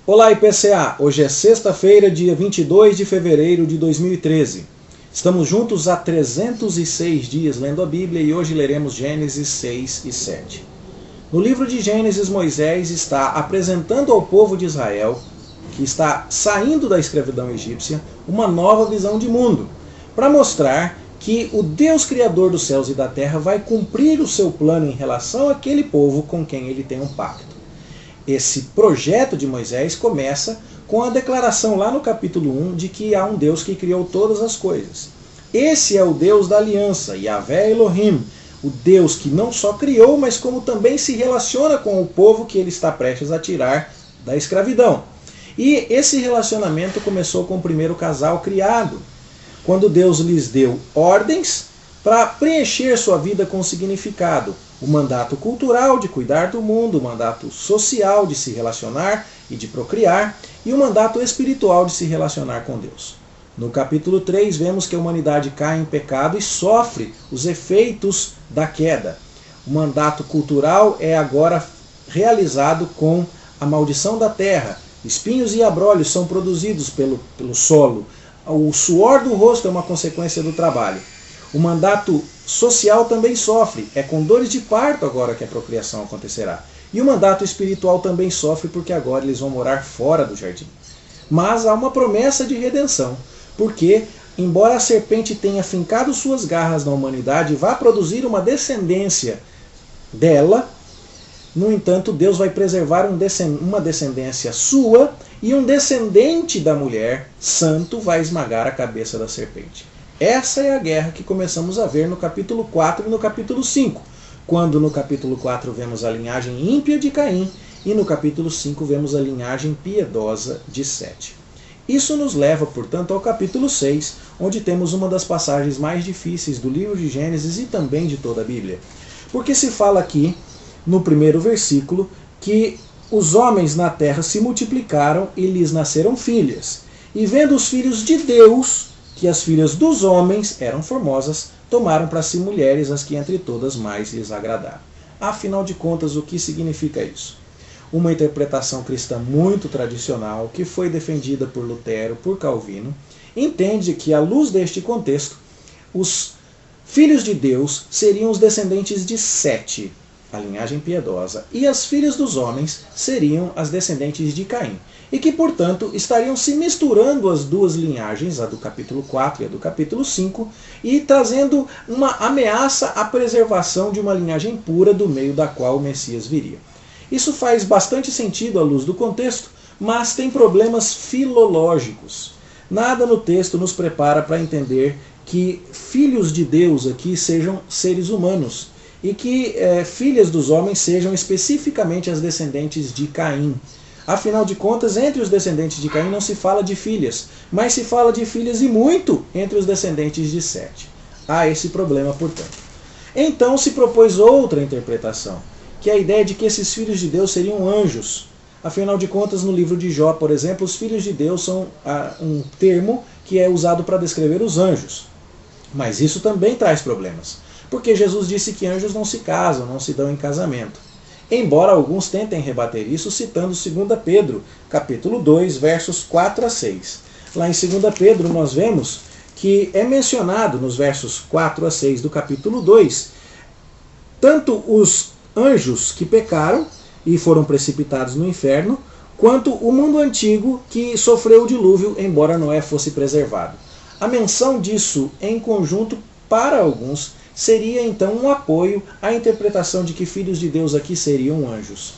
Olá, IPCA! Hoje é sexta-feira, dia 22 de fevereiro de 2013. Estamos juntos há 306 dias lendo a Bíblia e hoje leremos Gênesis 6 e 7. No livro de Gênesis, Moisés está apresentando ao povo de Israel, que está saindo da escravidão egípcia, uma nova visão de mundo, para mostrar que o Deus Criador dos céus e da terra vai cumprir o seu plano em relação àquele povo com quem ele tem um pacto. Esse projeto de Moisés começa com a declaração lá no capítulo 1 de que há um Deus que criou todas as coisas. Esse é o Deus da aliança, Yahvé Elohim, o Deus que não só criou, mas como também se relaciona com o povo que ele está prestes a tirar da escravidão. E esse relacionamento começou com o primeiro casal criado, quando Deus lhes deu ordens para preencher sua vida com significado. O mandato cultural de cuidar do mundo, o mandato social de se relacionar e de procriar, e o mandato espiritual de se relacionar com Deus. No capítulo 3, vemos que a humanidade cai em pecado e sofre os efeitos da queda. O mandato cultural é agora realizado com a maldição da terra. Espinhos e abrolhos são produzidos pelo solo. O suor do rosto é uma consequência do trabalho. O mandato social também sofre. É com dores de parto agora que a procriação acontecerá. E o mandato espiritual também sofre porque agora eles vão morar fora do jardim. Mas há uma promessa de redenção. Porque, embora a serpente tenha fincado suas garras na humanidade e vá produzir uma descendência dela, no entanto, Deus vai preservar uma descendência sua e um descendente da mulher, santo, vai esmagar a cabeça da serpente. Essa é a guerra que começamos a ver no capítulo 4 e no capítulo 5, quando no capítulo 4 vemos a linhagem ímpia de Caim e no capítulo 5 vemos a linhagem piedosa de Sete. Isso nos leva, portanto, ao capítulo 6, onde temos uma das passagens mais difíceis do livro de Gênesis e também de toda a Bíblia. Porque se fala aqui, no primeiro versículo, que os homens na terra se multiplicaram e lhes nasceram filhas. E vendo os filhos de Deus que as filhas dos homens eram formosas, tomaram para si mulheres as que entre todas mais lhes agradaram. Afinal de contas, o que significa isso? Uma interpretação cristã muito tradicional, que foi defendida por Lutero, por Calvino, entende que, à luz deste contexto, os filhos de Deus seriam os descendentes de Sete, a linhagem piedosa, e as filhas dos homens seriam as descendentes de Caim, e que, portanto, estariam se misturando as duas linhagens, a do capítulo 4 e a do capítulo 5, e trazendo uma ameaça à preservação de uma linhagem pura do meio da qual o Messias viria. Isso faz bastante sentido à luz do contexto, mas tem problemas filológicos. Nada no texto nos prepara para entender que filhos de Deus aqui sejam seres humanos, e que filhas dos homens sejam especificamente as descendentes de Caim. Afinal de contas, entre os descendentes de Caim não se fala de filhas, mas se fala de filhas e muito entre os descendentes de Sete. Há esse problema, portanto. Então se propôs outra interpretação, que é a ideia de que esses filhos de Deus seriam anjos. Afinal de contas, no livro de Jó, por exemplo, os filhos de Deus são um termo que é usado para descrever os anjos. Mas isso também traz problemas, porque Jesus disse que anjos não se casam, não se dão em casamento. Embora alguns tentem rebater isso citando 2 Pedro, capítulo 2, versos 4 a 6. Lá em 2 Pedro nós vemos que é mencionado nos versos 4 a 6 do capítulo 2, tanto os anjos que pecaram e foram precipitados no inferno, quanto o mundo antigo que sofreu o dilúvio, embora Noé fosse preservado. A menção disso em conjunto, para alguns, seria então um apoio à interpretação de que filhos de Deus aqui seriam anjos.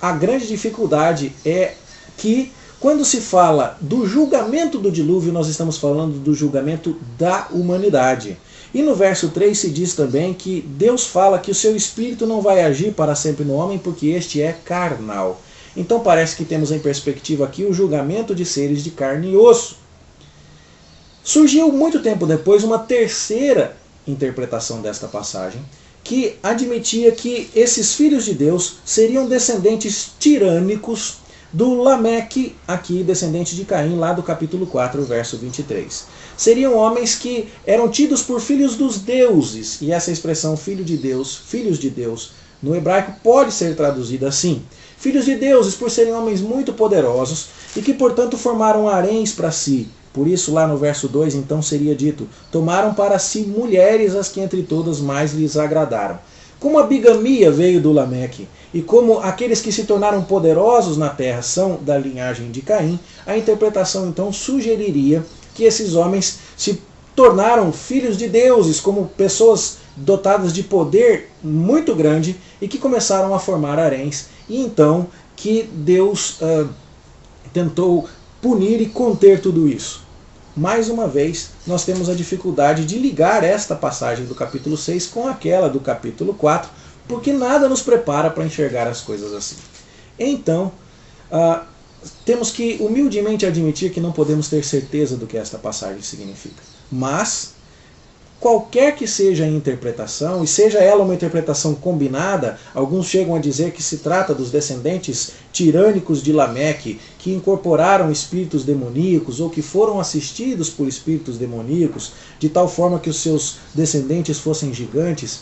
A grande dificuldade é que, quando se fala do julgamento do dilúvio, nós estamos falando do julgamento da humanidade. E no verso 3 se diz também que Deus fala que o seu espírito não vai agir para sempre no homem porque este é carnal. Então parece que temos em perspectiva aqui o julgamento de seres de carne e osso. Surgiu muito tempo depois uma terceira interpretação desta passagem, que admitia que esses filhos de Deus seriam descendentes tirânicos do Lameque, aqui descendente de Caim, lá do capítulo 4, verso 23. Seriam homens que eram tidos por filhos dos deuses, e essa expressão filho de Deus, filhos de Deus, no hebraico pode ser traduzida assim: filhos de deuses por serem homens muito poderosos e que, portanto, formaram haréns para si. Por isso, lá no verso 2, então, seria dito: tomaram para si mulheres as que entre todas mais lhes agradaram. Como a bigamia veio do Lameque, e como aqueles que se tornaram poderosos na terra são da linhagem de Caim, a interpretação então sugeriria que esses homens se tornaram filhos de deuses, como pessoas dotadas de poder muito grande e que começaram a formar haréns, e então que Deus tentou punir e conter tudo isso. Mais uma vez, nós temos a dificuldade de ligar esta passagem do capítulo 6 com aquela do capítulo 4, porque nada nos prepara para enxergar as coisas assim. Então, temos que humildemente admitir que não podemos ter certeza do que esta passagem significa. Mas, qualquer que seja a interpretação, e seja ela uma interpretação combinada, alguns chegam a dizer que se trata dos descendentes tirânicos de Lameque, que incorporaram espíritos demoníacos ou que foram assistidos por espíritos demoníacos, de tal forma que os seus descendentes fossem gigantes.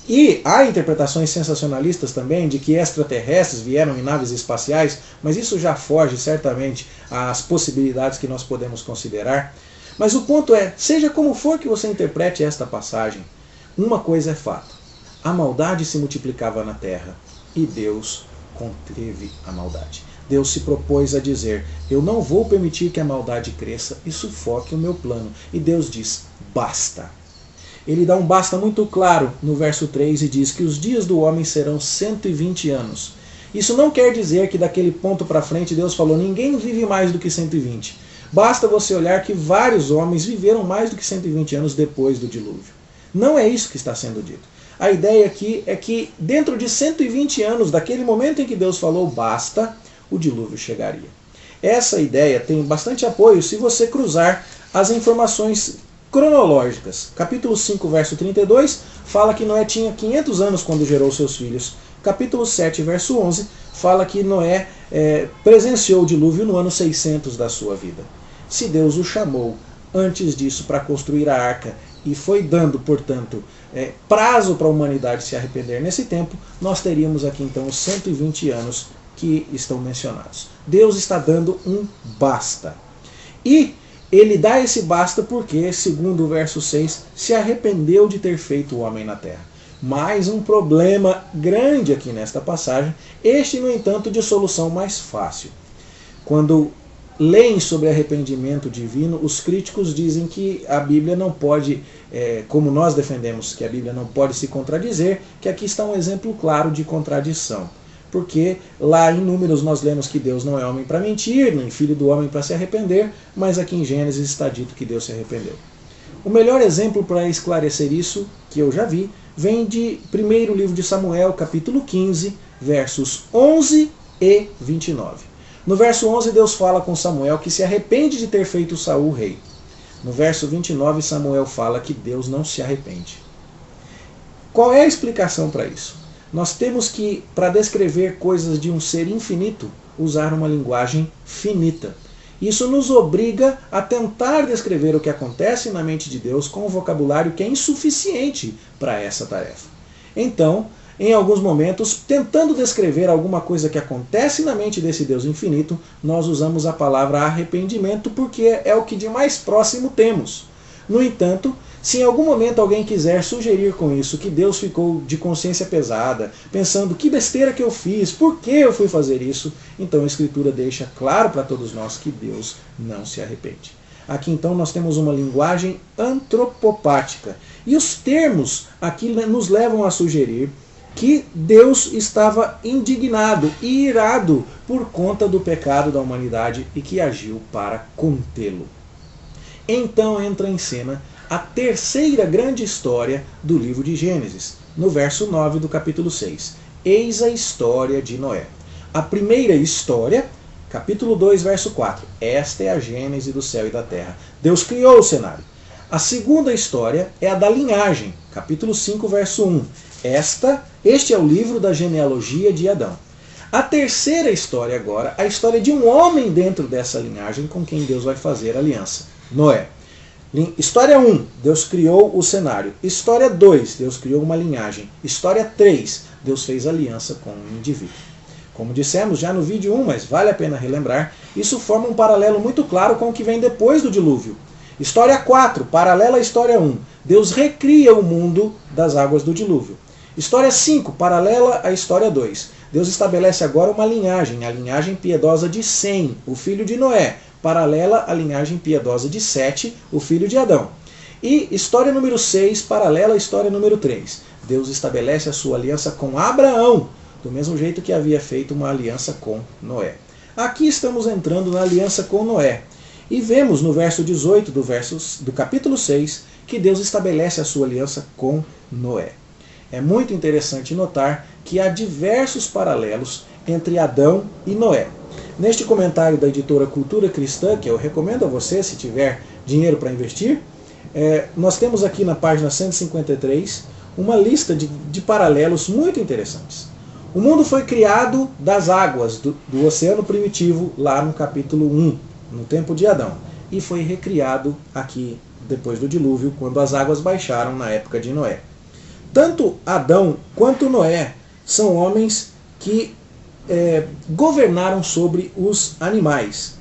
E há interpretações sensacionalistas também de que extraterrestres vieram em naves espaciais, mas isso já foge certamente às possibilidades que nós podemos considerar. Mas o ponto é, seja como for que você interprete esta passagem, uma coisa é fato: a maldade se multiplicava na terra e Deus conteve a maldade. Deus se propôs a dizer: eu não vou permitir que a maldade cresça e sufoque o meu plano. E Deus diz: basta. Ele dá um basta muito claro no verso 3 e diz que os dias do homem serão 120 anos. Isso não quer dizer que daquele ponto para frente Deus falou: ninguém vive mais do que 120. Basta você olhar que vários homens viveram mais do que 120 anos depois do dilúvio. Não é isso que está sendo dito. A ideia aqui é que dentro de 120 anos, daquele momento em que Deus falou basta, o dilúvio chegaria. Essa ideia tem bastante apoio se você cruzar as informações cronológicas. Capítulo 5, verso 32, fala que Noé tinha 500 anos quando gerou seus filhos. Capítulo 7, verso 11, fala que Noé presenciou o dilúvio no ano 600 da sua vida. Se Deus o chamou antes disso para construir a arca e foi dando, portanto, prazo para a humanidade se arrepender nesse tempo, nós teríamos aqui então os 120 anos que estão mencionados. Deus está dando um basta. E ele dá esse basta porque, segundo o verso 6, se arrependeu de ter feito o homem na terra. Mais um problema grande aqui nesta passagem, este, no entanto, de solução mais fácil. Quando leem sobre arrependimento divino, os críticos dizem que a Bíblia não pode, como nós defendemos que a Bíblia não pode se contradizer, que aqui está um exemplo claro de contradição. Porque lá em Números nós lemos que Deus não é homem para mentir, nem filho do homem para se arrepender, mas aqui em Gênesis está dito que Deus se arrependeu. O melhor exemplo para esclarecer isso, que eu já vi, vem de 1º livro de Samuel, capítulo 15, versos 11 e 29. No verso 11, Deus fala com Samuel que se arrepende de ter feito Saul rei. No verso 29, Samuel fala que Deus não se arrepende. Qual é a explicação para isso? Nós temos que, para descrever coisas de um ser infinito, usar uma linguagem finita. Isso nos obriga a tentar descrever o que acontece na mente de Deus com um vocabulário que é insuficiente para essa tarefa. Então, em alguns momentos, tentando descrever alguma coisa que acontece na mente desse Deus infinito, nós usamos a palavra arrependimento porque é o que de mais próximo temos. No entanto, se em algum momento alguém quiser sugerir com isso que Deus ficou de consciência pesada, pensando que besteira que eu fiz, por que eu fui fazer isso, então a Escritura deixa claro para todos nós que Deus não se arrepende. Aqui então nós temos uma linguagem antropopática. E os termos aqui nos levam a sugerir que Deus estava indignado e irado por conta do pecado da humanidade e que agiu para contê-lo. Então entra em cena a terceira grande história do livro de Gênesis, no verso 9 do capítulo 6. Eis a história de Noé. A primeira história, capítulo 2, verso 4. Esta é a gênese do céu e da terra. Deus criou o cenário. A segunda história é a da linhagem, capítulo 5, verso 1. Este é o livro da genealogia de Adão. A terceira história agora, a história de um homem dentro dessa linhagem com quem Deus vai fazer aliança, Noé. História 1, Deus criou o cenário. História 2, Deus criou uma linhagem. História 3, Deus fez aliança com um indivíduo, Como dissemos já no vídeo 1, mas vale a pena relembrar, isso forma um paralelo muito claro com o que vem depois do dilúvio. História 4, paralela à história 1. Deus recria o mundo das águas do dilúvio. História 5, paralela à história 2. Deus estabelece agora uma linhagem, a linhagem piedosa de Sem, o filho de Noé, paralela à linhagem piedosa de Sete, o filho de Adão. E história número 6, paralela à história número 3. Deus estabelece a sua aliança com Abraão, do mesmo jeito que havia feito uma aliança com Noé. Aqui estamos entrando na aliança com Noé. E vemos no verso 18 do capítulo 6 que Deus estabelece a sua aliança com Noé. É muito interessante notar que há diversos paralelos entre Adão e Noé. Neste comentário da editora Cultura Cristã, que eu recomendo a você se tiver dinheiro para investir, nós temos aqui na página 153 uma lista de paralelos muito interessantes. O mundo foi criado das águas do oceano primitivo lá no capítulo 1, no tempo de Adão, e foi recriado aqui depois do dilúvio, quando as águas baixaram na época de Noé. Tanto Adão quanto Noé são homens que governaram sobre os animais.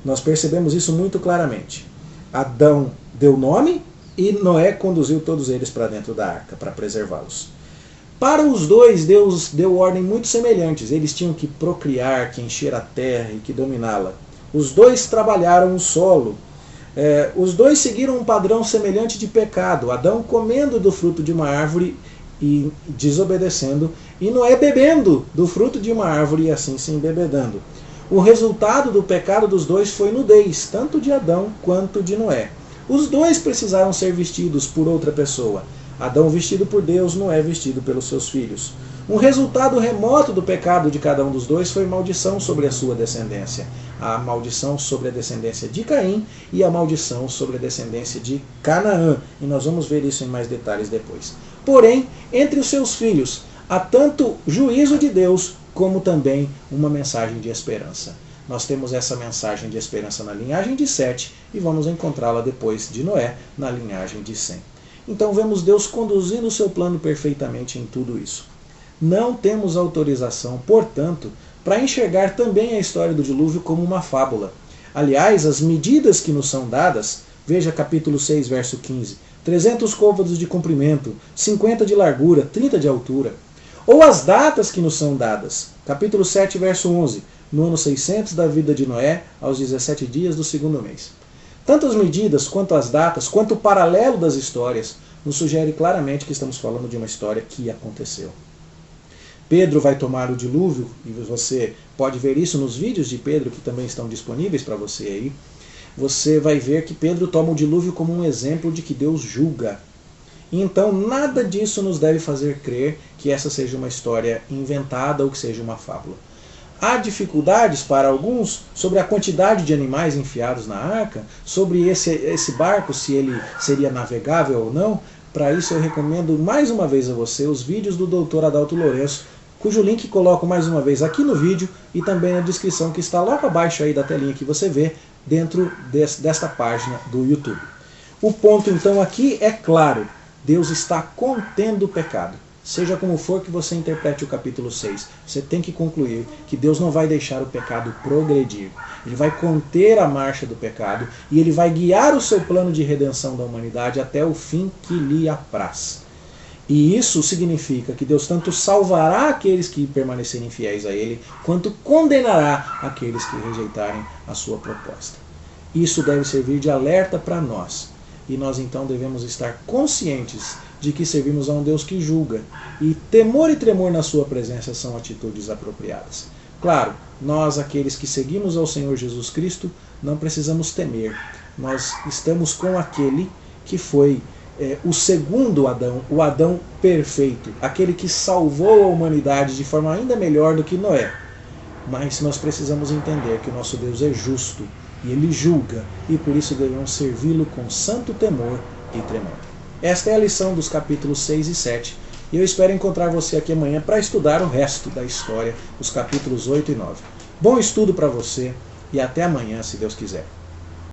Nós percebemos isso muito claramente. Adão deu nome e Noé conduziu todos eles para dentro da arca, para preservá-los. Para os dois, Deus deu ordem muito semelhantes. Eles tinham que procriar, que encher a terra e que dominá-la. Os dois trabalharam o solo. Os dois seguiram um padrão semelhante de pecado. Adão comendo do fruto de uma árvore e desobedecendo, e Noé bebendo do fruto de uma árvore e assim se embebedando. O resultado do pecado dos dois foi nudez, tanto de Adão quanto de Noé. Os dois precisaram ser vestidos por outra pessoa. Adão vestido por Deus, Noé vestido pelos seus filhos. Um resultado remoto do pecado de cada um dos dois foi maldição sobre a sua descendência. A maldição sobre a descendência de Caim e a maldição sobre a descendência de Canaã. E nós vamos ver isso em mais detalhes depois. Porém, entre os seus filhos, há tanto juízo de Deus, como também uma mensagem de esperança. Nós temos essa mensagem de esperança na linhagem de Sete e vamos encontrá-la depois de Noé na linhagem de Sem. Então vemos Deus conduzindo o seu plano perfeitamente em tudo isso. Não temos autorização, portanto, para enxergar também a história do dilúvio como uma fábula. Aliás, as medidas que nos são dadas, veja capítulo 6, verso 15, 300 côvados de comprimento, 50 de largura, 30 de altura. Ou as datas que nos são dadas, capítulo 7, verso 11, no ano 600 da vida de Noé, aos 17 dias do segundo mês. Tanto as medidas, quanto as datas, quanto o paralelo das histórias, nos sugere claramente que estamos falando de uma história que aconteceu. Pedro vai tomar o dilúvio, e você pode ver isso nos vídeos de Pedro, que também estão disponíveis para você aí. Você vai ver que Pedro toma o dilúvio como um exemplo de que Deus julga. Então, nada disso nos deve fazer crer que essa seja uma história inventada ou que seja uma fábula. Há dificuldades para alguns sobre a quantidade de animais enfiados na arca, sobre esse barco, se ele seria navegável ou não. Para isso eu recomendo mais uma vez a você os vídeos do Dr. Adalto Lourenço, cujo link coloco mais uma vez aqui no vídeo e também na descrição que está logo abaixo aí da telinha que você vê dentro desta página do YouTube. O ponto então aqui é claro, Deus está contendo o pecado. Seja como for que você interprete o capítulo 6, você tem que concluir que Deus não vai deixar o pecado progredir. Ele vai conter a marcha do pecado e ele vai guiar o seu plano de redenção da humanidade até o fim que lhe apraz. E isso significa que Deus tanto salvará aqueles que permanecerem fiéis a Ele, quanto condenará aqueles que rejeitarem a sua proposta. Isso deve servir de alerta para nós. E nós então devemos estar conscientes de que servimos a um Deus que julga. E temor e tremor na sua presença são atitudes apropriadas. Claro, nós, aqueles que seguimos ao Senhor Jesus Cristo, não precisamos temer. Nós estamos com aquele que foi o segundo Adão, o Adão perfeito, aquele que salvou a humanidade de forma ainda melhor do que Noé. Mas nós precisamos entender que o nosso Deus é justo e Ele julga, e por isso devemos servi-lo com santo temor e tremor. Esta é a lição dos capítulos 6 e 7, e eu espero encontrar você aqui amanhã para estudar o resto da história, os capítulos 8 e 9. Bom estudo para você, e até amanhã, se Deus quiser.